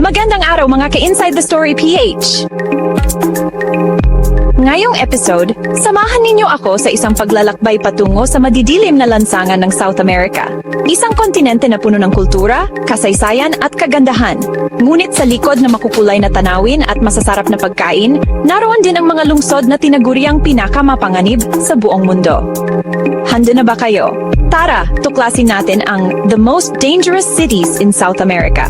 Magandang araw mga ka-Inside the Story PH! Ngayong episode, samahan ninyo ako sa isang paglalakbay patungo sa madidilim na lansangan ng South America. Isang kontinente na puno ng kultura, kasaysayan at kagandahan. Ngunit sa likod na makukulay na tanawin at masasarap na pagkain, naroon din ang mga lungsod na tinaguriang pinakamapanganib sa buong mundo. Handa na ba kayo? Tara, tuklasin natin ang The Most Dangerous Cities in South America.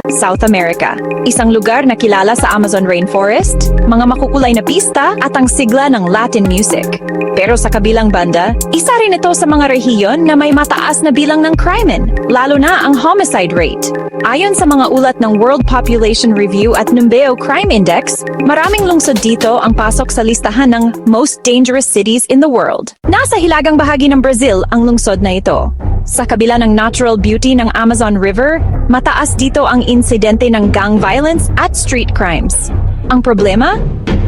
South America, isang lugar na kilala sa Amazon Rainforest, mga makukulay na pista at ang sigla ng Latin music. Pero sa kabilang banda, isa rin ito sa mga rehiyon na may mataas na bilang ng krimen, lalo na ang homicide rate. Ayon sa mga ulat ng World Population Review at Numbeo Crime Index, maraming lungsod dito ang pasok sa listahan ng Most Dangerous Cities in the World. Nasa hilagang bahagi ng Brazil ang lungsod na ito. Sa kabila ng natural beauty ng Amazon River, mataas dito ang insidente ng gang violence at street crimes. Ang problema?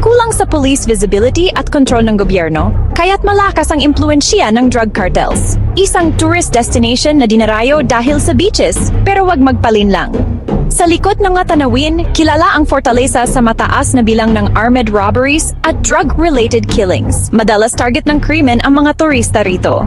Kulang sa police visibility at kontrol ng gobyerno, kaya't malakas ang impluensya ng drug cartels. Isang tourist destination na dinarayo dahil sa beaches, pero wag magpalinlang. Sa likod ng mga tanawin, kilala ang fortaleza sa mataas na bilang ng armed robberies at drug-related killings. Madalas target ng krimen ang mga turista rito.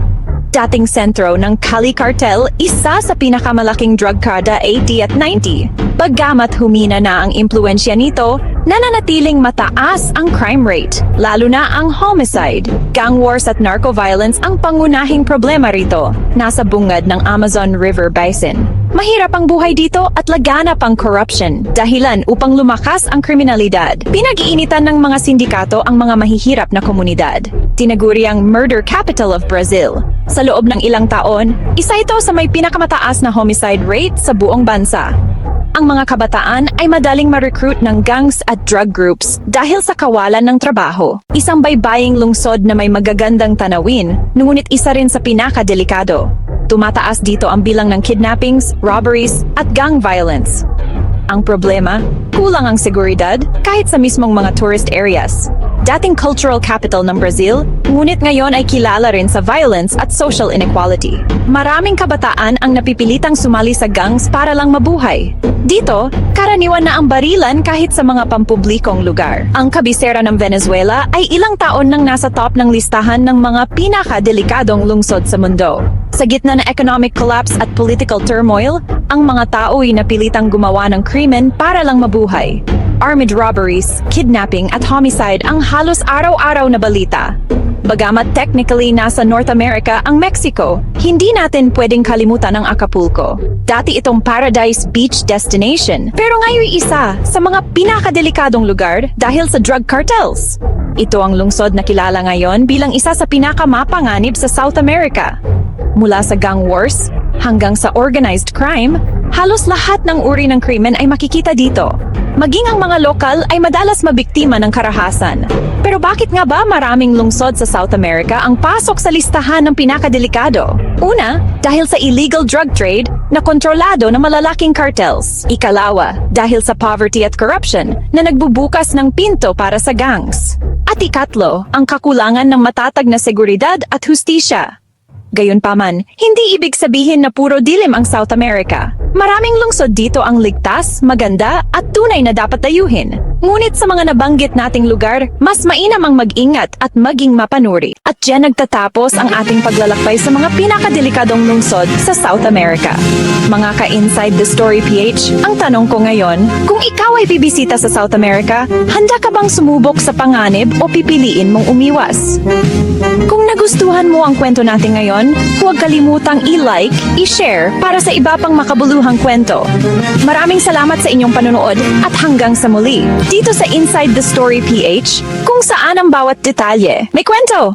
Dating sentro ng Cali Cartel, isa sa pinakamalaking drug kada 80 at 90. Bagamat humina na ang impluensya nito, nananatiling mataas ang crime rate, lalo na ang homicide. Gang wars at narco-violence ang pangunahing problema rito, nasa bungad ng Amazon River Basin. Mahirap ang buhay dito at laganap ang corruption, dahilan upang lumakas ang kriminalidad. Pinag-iinitan ng mga sindikato ang mga mahihirap na komunidad. Tinaguri ang murder capital of Brazil. Sa loob ng ilang taon, isa ito sa may pinakamataas na homicide rate sa buong bansa. Ang mga kabataan ay madaling ma-recruit ng gangs at drug groups dahil sa kawalan ng trabaho. Isang baybaying lungsod na may magagandang tanawin, ngunit isa rin sa pinakadelikado. Tumataas dito ang bilang ng kidnappings, robberies, at gang violence. Ang problema, kulang ang seguridad kahit sa mismong mga tourist areas. Dating cultural capital ng Brazil, ngunit ngayon ay kilala rin sa violence at social inequality. Maraming kabataan ang napipilitang sumali sa gangs para lang mabuhay. Dito, karaniwan na ang barilan kahit sa mga pampublikong lugar. Ang kabisera ng Venezuela ay ilang taon nang nasa top ng listahan ng mga pinakadelikadong lungsod sa mundo. Sa gitna ng economic collapse at political turmoil, ang mga tao ay napilitang gumawa ng krimen para lang mabuhay. Armed robberies, kidnapping at homicide ang halos araw-araw na balita. Bagamat technically nasa North America ang Mexico, hindi natin pwedeng kalimutan ang Acapulco. Dati itong paradise beach destination, pero ngayon isa sa mga pinakadelikadong lugar dahil sa drug cartels. Ito ang lungsod na kilala ngayon bilang isa sa pinakamapanganib sa South America. Mula sa gang wars hanggang sa organized crime, halos lahat ng uri ng krimen ay makikita dito. Maging ang mga lokal ay madalas mabiktima ng karahasan. Pero bakit nga ba maraming lungsod sa South America ang pasok sa listahan ng pinakadelikado? Una, dahil sa illegal drug trade na kontrolado ng malalaking cartels. Ikalawa, dahil sa poverty at corruption na nagbubukas ng pinto para sa gangs. At ikatlo, ang kakulangan ng matatag na seguridad at hustisya. Gayunpaman, hindi ibig sabihin na puro dilim ang South America. Maraming lungsod dito ang ligtas, maganda at tunay na dapat dayuhin. Ngunit sa mga nabanggit nating lugar, mas mainam ang mag-ingat at maging mapanuri. At diyan nagtatapos ang ating paglalakbay sa mga pinakadelikadong lungsod sa South America. Mga ka-Inside the Story PH, ang tanong ko ngayon, kung ikaw ay bibisita sa South America, handa ka bang sumubok sa panganib o pipiliin mong umiwas? Kung nagustuhan mo ang kwento natin ngayon, huwag kalimutang i-like, i-share para sa iba pang makabuluhang kwento. Maraming salamat sa inyong panonood at hanggang sa muli, dito sa Inside the Story PH, kung saan ang bawat detalye may kwento.